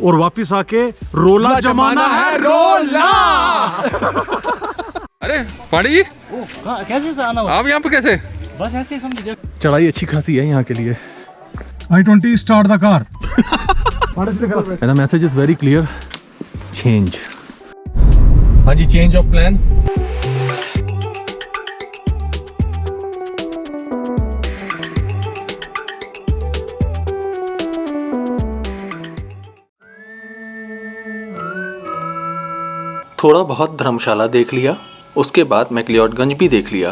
और वापिस आके रोला जमाना है रोला। अरे पांडे जी कैसे से आना आप यहाँ पे कैसे? बस ऐसे समझिए। चढ़ाई अच्छी खासी है यहाँ के लिए। I-20 start the car. And the message is very clear. Change. हाँ जी, change of plan. थोड़ा बहुत धर्मशाला देख लिया, उसके बाद मैक्लियोडगंज भी देख लिया,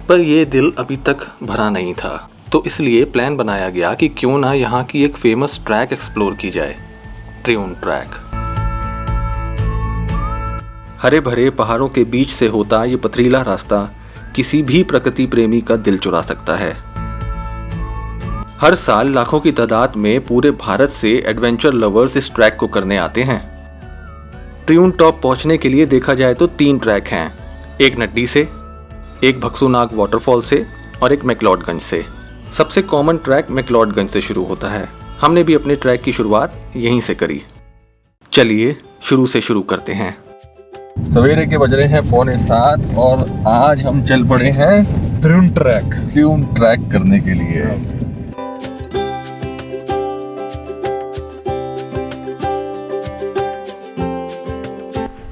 पर ये दिल अभी तक भरा नहीं था। तो इसलिए प्लान बनाया गया कि क्यों ना यहाँ की एक फेमस ट्रैक एक्सप्लोर की जाए, ट्रियून ट्रैक। हरे भरे पहाड़ों के बीच से होता ये पथरीला रास्ता किसी भी प्रकृति प्रेमी का दिल चुरा सकता है। हर साल लाखों की तादाद में पूरे भारत से एडवेंचर लवर्स इस ट्रैक को करने आते हैं। ट्रियून टॉप पहुंचने के लिए देखा जाए तो 3 ट्रैक हैं, एक नड्डी से, एक भक्सुनाग वाटरफॉल से और एक मैक्लियोडगंज से। सबसे कॉमन ट्रैक मैक्लियोडगंज से शुरू होता है। हमने भी अपने ट्रैक की शुरुआत यहीं से करी। चलिए शुरू से शुरू करते हैं। सवेरे के बज रहे हैं 6:45 और आज हम चल पड़े हैं ट्रियून ट्रैक करने के लिए।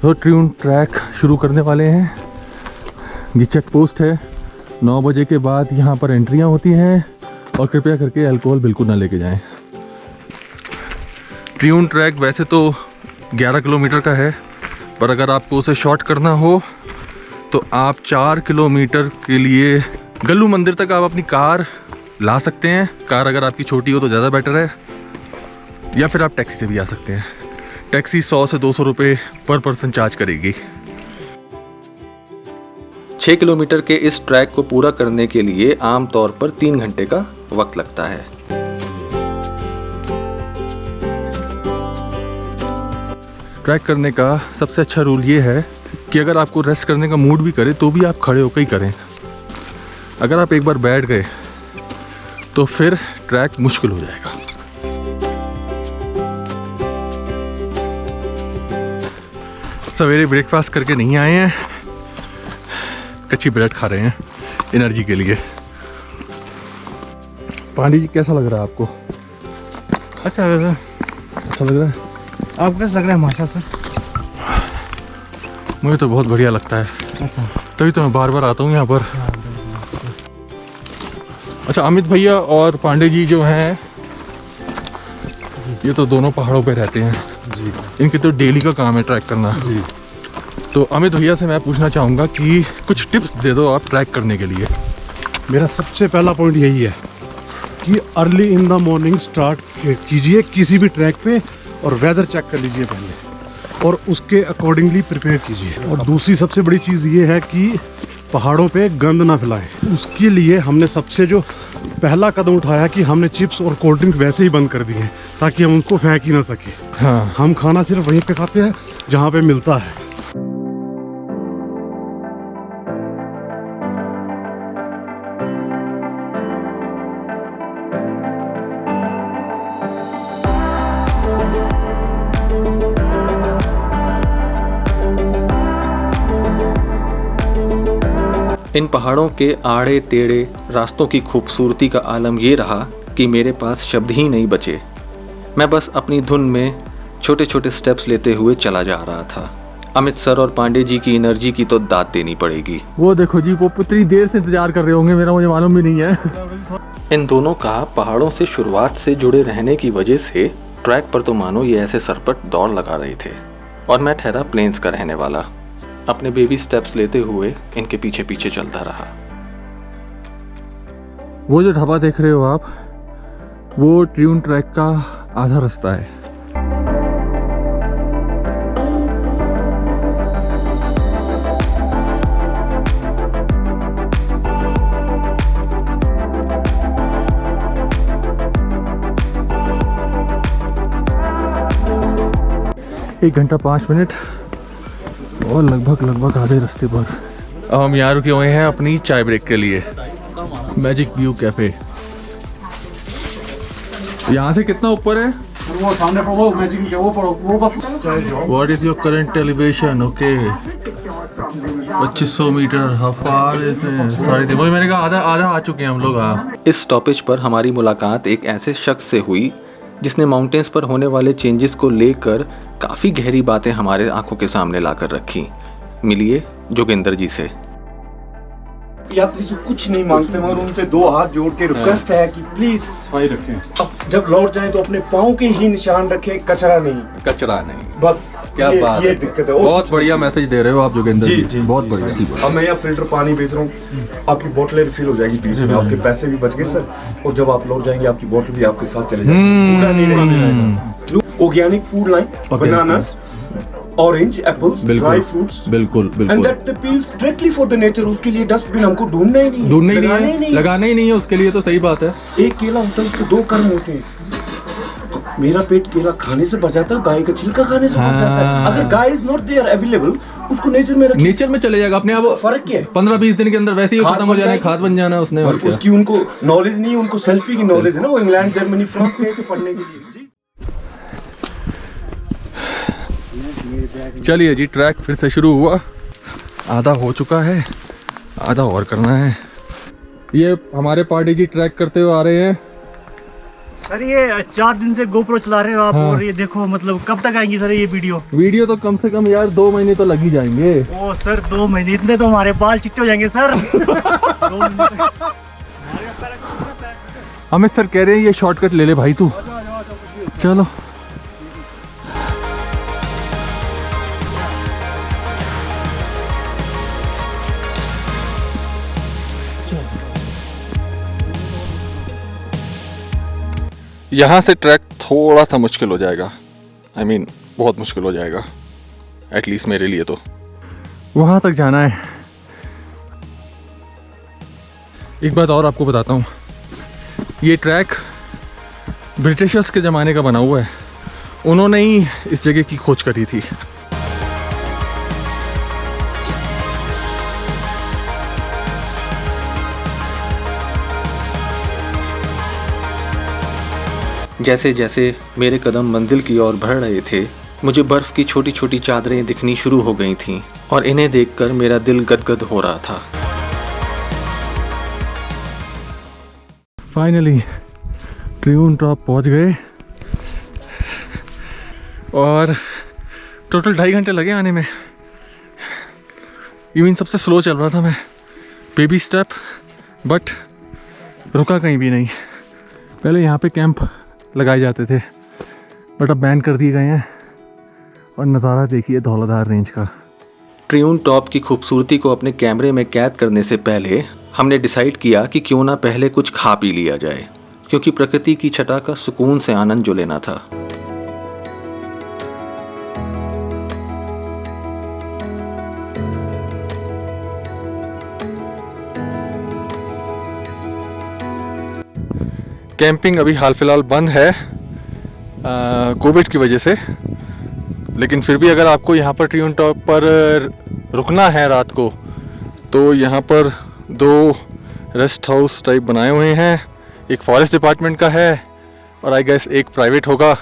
तो ट्रियून ट्रैक शुरू करने वाले हैं। ये चेक पोस्ट है। 9 बजे के बाद यहाँ पर एंट्रियाँ होती हैं और कृपया करके अल्कोहल बिल्कुल ना लेके जाएं। ट्रियून ट्रैक वैसे तो 11 किलोमीटर का है, पर अगर आपको उसे शॉर्ट करना हो तो आप 4 किलोमीटर के लिए गल्लू मंदिर तक आप अपनी कार ला सकते हैं। कार अगर आपकी छोटी हो तो ज़्यादा बेटर है, या फिर आप टैक्सी से भी आ सकते हैं। टैक्सी 100 से 200 रुपये पर पर्सन चार्ज करेगी। 6 किलोमीटर के इस ट्रैक को पूरा करने के लिए आमतौर पर 3 घंटे का वक्त लगता है। ट्रैक करने का सबसे अच्छा रूल ये है कि अगर आपको रेस्ट करने का मूड भी करे तो भी आप खड़े होकर ही करें। अगर आप एक बार बैठ गए तो फिर ट्रैक मुश्किल हो जाएगा। सवेरे ब्रेकफास्ट करके नहीं आए हैं, कच्ची ब्रेड खा रहे हैं एनर्जी के लिए। पांडे जी कैसा लग रहा है आपको? अच्छा लग रहा है। अच्छा लग रहा है? आपको कैसा लग रहा है माशा सर? मुझे तो बहुत बढ़िया लगता है। अच्छा, तभी तो मैं बार बार आता हूँ यहाँ पर। अच्छा, अमित भैया और पांडे जी जो हैं ये तो दोनों पहाड़ों पे रहते हैं जी। इनके तो डेली का काम है ट्रैक करना जी। तो अमित भैया से मैं पूछना चाहूँगा कि कुछ टिप्स दे दो आप ट्रैक करने के लिए। मेरा सबसे पहला पॉइंट यही है कि early in the morning start कीजिए किसी भी ट्रैक पे, और वेदर चेक कर लीजिए पहले और उसके अकॉर्डिंगली प्रिपेयर कीजिए। और दूसरी सबसे बड़ी चीज़ ये है कि पहाड़ों पे गंद ना फैलाएं। उसके लिए हमने सबसे जो पहला कदम उठाया कि हमने चिप्स और कोल्ड ड्रिंक वैसे ही बंद कर दिए हैं ताकि हम उनको फेंक ही ना सके। हाँ, हम खाना सिर्फ वहीं पे खाते हैं जहाँ पे मिलता है। इन पहाड़ों के आड़े टेढ़े रास्तों की खूबसूरती का आलम ये रहा कि मेरे पास शब्द ही नहीं बचे। मैं बस अपनी धुन में छोटे छोटे स्टेप्स लेते हुए चला जा रहा था। अमित सर और पांडे जी की एनर्जी की तो दाद देनी पड़ेगी। वो देखो जी, वो कितनी देर से इंतजार कर रहे होंगे, मुझे मालूम भी नहीं है। इन दोनों का पहाड़ों से शुरुआत से जुड़े रहने की वजह से ट्रैक पर तो मानो ये ऐसे सर पर दौड़ लगा रहे थे, और मैं ठहरा प्लेन्स का रहने वाला। अपने बेबी स्टेप्स लेते हुए इनके पीछे पीछे चलता रहा। वो जो ढाबा देख रहे हो आप, वो ट्रियून ट्रैक का आधा रास्ता है। एक घंटा 5 मिनट और लगभग आधे रास्ते पर। अब हम यहाँ रुके हुए हैं अपनी चाय ब्रेक के लिए, मैजिक व्यू कैफे। यहाँ से कितना ऊपर है? वो सामने पढ़ो मैजिक क्या वो पढ़ो वो बस चाहे जाओ। What is your current elevation? Okay 2500 meter. How far is sorry वही मैंने कहा आधा आधा आ चुके हैं हम लोग। हाँ इस स्टॉपेज पर हमारी मुलाकात एक ऐसे शख्स से हुई जिसने माउंटेन्स पर होने वाले चेंजेस को लेकर काफ़ी गहरी बातें हमारे आंखों के सामने लाकर रखी। मिलिए जोगिंदर जी से। यात्री से कुछ नहीं मांगते मगर उनसे दो हाथ जोड़ के रिक्वेस्ट है कि प्लीज सफाई रखें। अब जब लौट जाएं तो अपने पाँव के ही निशान रखें, कचरा नहीं। कचरा नहीं। बस क्या बात ये है। दिक्कत है। और बहुत बढ़िया मैसेज दे रहे हो आप जोगिंदर जी, जी, जी, बहुत जी, बढ़िया। अब मैं यहाँ फिल्टर पानी बेच रहा हूँ, आपकी बोतलें रिफिल हो जाएगी बीच में, आपके पैसे भी बच गए सर। और जब आप लौट जाएंगे आपकी बोतल भी आपके साथ चले जाएगी, कूड़ा नहीं रहेगा। Organic food line, bananas, orange, apples, dry fruits, बिल्कुल एंड बिल्कुल। That appeals directly for the nature. उसके लिए डस्टबिन हमको ढूंढना ही नहीं है, ढूंढना ही लगाने नहीं है, लगाना ही नहीं है उसके लिए, तो सही बात है। एक केला होता है उसके दो कर्म होते हैं। मेरा पेट केला खाने से भर जाता है, गाय का छिलका खाने से भर जाता है। अगर गाय इज नॉट देयर अवेलेबल, उसको नेचर में रखिए। नेचर में चले जाएगा अपने आप। फर्क क्या है? 15-20 दिन के अंदर वैसे ही खाद खत्म हो बन जाना है, जाएगी। खाद बन जाना है उसने। और और क्या। उसकी उनको नॉलेज नहीं है, उनको सेल्फी की नॉलेज है ना। वो इंग्लैंड, जर्मनी, फ्रांस गए थे पढ़ने के लिए। चलिए जी, ट्रैक फिर से शुरू हुआ। आधा हो चुका है, आधा और करना है। ये हमारे पार्टी जी ट्रैक करते हुए आ रहे हैं। सर ये 4 दिन से गोप्रो चला रहे हो आप। और ये देखो मतलब कब तक आएंगी सर ये वीडियो तो कम से कम यार 2 महीने तो लग ही जाएंगे। ओ सर 2 महीने, इतने तो हमारे बाल चिट्टे हो जाएंगे सर। 2 महीने तक। अमित सर कह रहे हैं ये शॉर्टकट ले ले भाई तू। चलो यहाँ से ट्रैक थोड़ा सा मुश्किल हो जाएगा। I mean, बहुत मुश्किल हो जाएगा, एटलीस्ट मेरे लिए तो। वहाँ तक जाना है। एक बात और आपको बताता हूँ, ये ट्रैक ब्रिटिशर्स के ज़माने का बना हुआ है। उन्होंने ही इस जगह की खोज करी थी। जैसे जैसे मेरे कदम मंजिल की ओर बढ़ रहे थे, मुझे बर्फ की छोटी छोटी चादरें दिखनी शुरू हो गई थीं और इन्हें देखकर मेरा दिल गदगद हो रहा था। फाइनली ट्रियून टॉप पहुंच गए और टोटल 2.5 घंटे लगे आने में। इवन सबसे स्लो चल रहा था मैं, बेबी स्टेप, बट रुका कहीं भी नहीं। पहले यहाँ पे कैंप लगाए जाते थे बट अब बैन कर दिए गए हैं। और नज़ारा देखिए धौलाधार रेंज का। ट्रियून टॉप की खूबसूरती को अपने कैमरे में कैद करने से पहले हमने डिसाइड किया कि क्यों ना पहले कुछ खा पी लिया जाए, क्योंकि प्रकृति की छटा का सुकून से आनंद जो लेना था। कैंपिंग अभी हाल फिलहाल बंद है कोविड की वजह से, लेकिन फिर भी अगर आपको यहाँ पर ट्रियून टॉप पर रुकना है रात को, तो यहाँ पर 2 रेस्ट हाउस टाइप बनाए हुए हैं। एक फॉरेस्ट डिपार्टमेंट का है और आई गेस एक प्राइवेट होगा।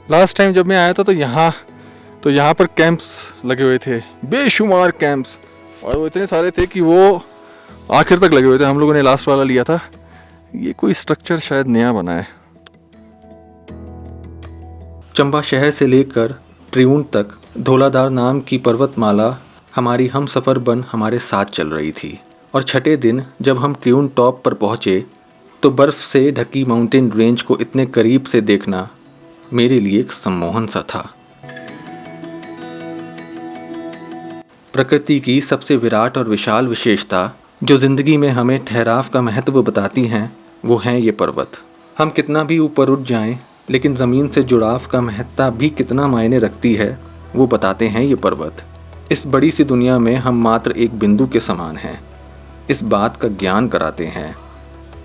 लास्ट टाइम जब मैं आया था तो यहाँ पर कैंप्स लगे हुए थे, बेशुमार कैंप्स, और वो इतने सारे थे कि वो आखिर तक लगे हुए थे। हम लोगों ने लास्ट वाला लिया था। ये कोई स्ट्रक्चर शायद नया बना है। चंबा शहर से लेकर ट्रियून तक धौलाधार नाम की पर्वतमाला हमारी हम सफ़र बन हमारे साथ चल रही थी। और छठे दिन जब हम ट्रियून टॉप पर पहुँचे तो बर्फ़ से ढकी माउंटेन रेंज को इतने करीब से देखना मेरे लिए एक सम्मोहन सा था। प्रकृति की सबसे विराट और विशाल विशेषता जो ज़िंदगी में हमें ठहराव का महत्व बताती हैं, वो हैं ये पर्वत। हम कितना भी ऊपर उठ जाएं, लेकिन ज़मीन से जुड़ाव का महत्ता भी कितना मायने रखती है, वो बताते हैं ये पर्वत। इस बड़ी सी दुनिया में हम मात्र एक बिंदु के समान हैं, इस बात का ज्ञान कराते हैं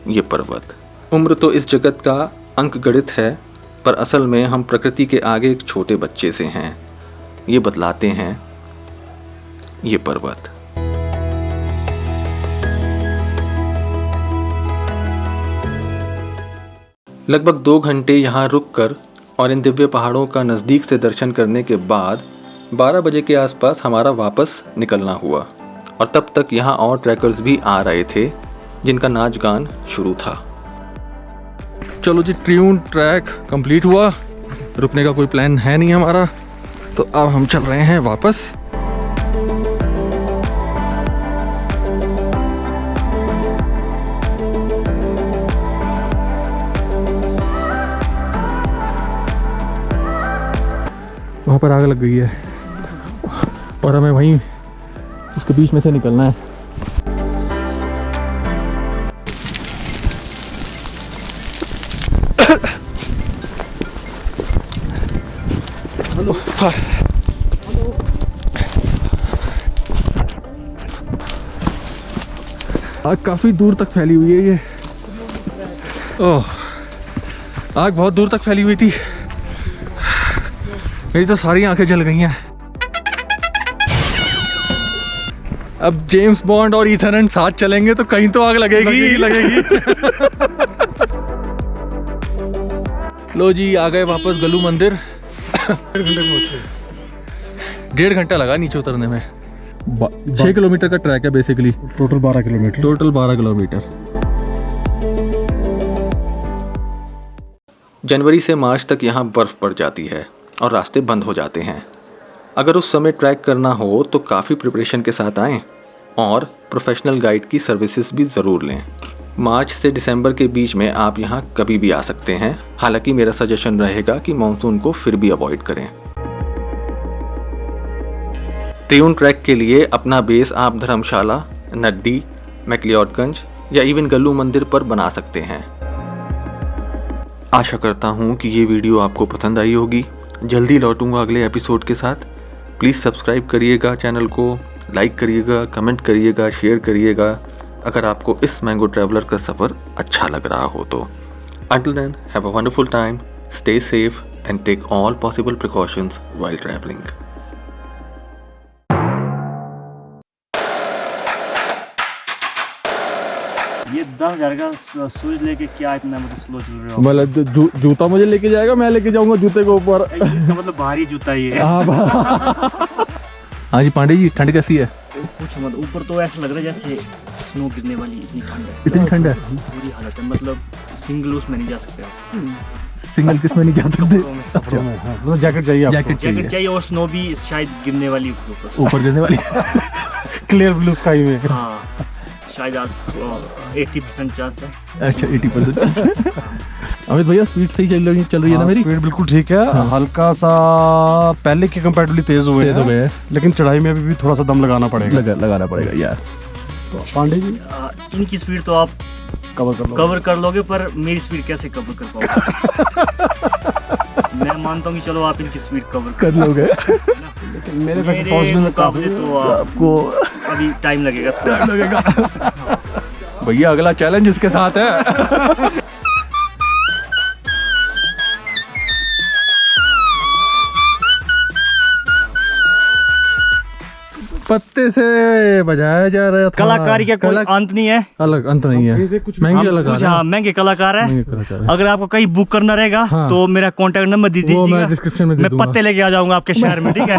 ये पर्वत। उम्र तो इस जगत का अंक गणित है, पर असल में हम प्रकृति के आगे एक छोटे बच्चे से हैं, ये बतलाते हैं ये पर्वत। लगभग 2 घंटे यहाँ रुककर और इन दिव्य पहाड़ों का नज़दीक से दर्शन करने के बाद 12 बजे के आसपास हमारा वापस निकलना हुआ। और तब तक यहाँ और ट्रैकर्स भी आ रहे थे जिनका नाच गान शुरू था। चलो जी, ट्रियून ट्रैक कंप्लीट हुआ। रुकने का कोई प्लान है नहीं हमारा, तो अब हम चल रहे हैं वापस। वहाँ पर आग लग गई है और हमें वहीं उसके बीच में से निकलना है। आग काफी दूर तक फैली हुई है ये। ओह, आग बहुत दूर तक फैली हुई थी। मेरी तो सारी आंखें जल गई हैं। अब जेम्स बॉन्ड और ईथन हंट साथ चलेंगे तो कहीं तो आग लगेगी लगेगी। लो जी, आ गए वापस गल्लू मंदिर। 1.5 घंटा लगा नीचे उतरने में। 6 किलोमीटर का ट्रैक है basically. Total 12 kilometre. Total 12 kilometre. जनवरी से मार्च तक यहाँ बर्फ़ पड़ जाती है और रास्ते बंद हो जाते हैं। अगर उस समय ट्रैक करना हो तो काफ़ी प्रिपरेशन के साथ आएँ और प्रोफेशनल गाइड की सर्विसेज भी ज़रूर लें। मार्च से दिसंबर के बीच में आप यहाँ कभी भी आ सकते हैं। हालांकि मेरा सजेशन रहेगा कि मानसून को फिर भी अवॉइड करें। ट्रियून ट्रैक के लिए अपना बेस आप धर्मशाला, नड्डी, मैक्लियोडगंज या इवन गल्लू मंदिर पर बना सकते हैं। आशा करता हूँ कि ये वीडियो आपको पसंद आई होगी। जल्दी लौटूंगा अगले एपिसोड के साथ। प्लीज़ सब्सक्राइब करिएगा चैनल को, लाइक करिएगा, कमेंट करिएगा, शेयर करिएगा अगर आपको इस मैंगो ट्रैवलर का सफ़र अच्छा लग रहा हो तो। Until then, have a wonderful time, stay safe and take all possible precautions while traveling. ये 10,000 का शूज लेके क्या इतना मतलब स्लो चल रहे हो? मतलब जूता मुझे लेके जाएगा, मैं लेके जाऊंगा जूते के ऊपर। इसका मतलब भारी जूता ही है। हाँ जी पांडे जी, ठंड कैसी है? कुछ मत, ऊपर तो ऐसा लग रहा है जैसे स्नो गिरने वाली, इतनी ठंड है। इतनी ठंड है? पूरी हालत है, मतलब सिंगल उसमें नहीं जा सकते आप। सिंगल किस में नहीं जा सकते? तो जैकेट चाहिए आपको। जैकेट चाहिए और स्नो भी शायद गिरने वाली ऊपर गिरने वाली। क्लियर ब्लू स्काई में। हाँ, शायद आज 80% चांस है। अच्छा 80%। अमित भैया स्पीड सही चल रही है ना मेरी? स्पीड बिल्कुल ठीक है। हल्का सा पहले के कंपैरेटिवली तेज हुए हैं, लेकिन चढ़ाई में भी थोड़ा सा दम लगाना पड़ेगा। लगाना पड़ेगा यार। तो पांडे जी, इनकी स्पीड तो आप कवर कर लोगे, पर मेरी स्पीड कैसे कवर कर पाओगे? मैं मानता हूँ कि चलो आप इनकी स्पीड कवर कर लोगे, लेकिन मेरे तक पहुंचने में मुकाबले तो आपको अभी टाइम लगेगा। भैया अगला चैलेंज इसके साथ है। पत्ते से बजाया जा रहा था। कलाकारी का कोई अंत नहीं है। अलग अंत नहीं है। महंगे कलाकार है। अगर आपको कहीं बुक करना रहेगा तो मेरा कॉन्टेक्ट नंबर दे दीजिएगा, मैं डिस्क्रिप्शन में मैं पत्ते लेके आ जाऊंगा आपके शहर में, ठीक है?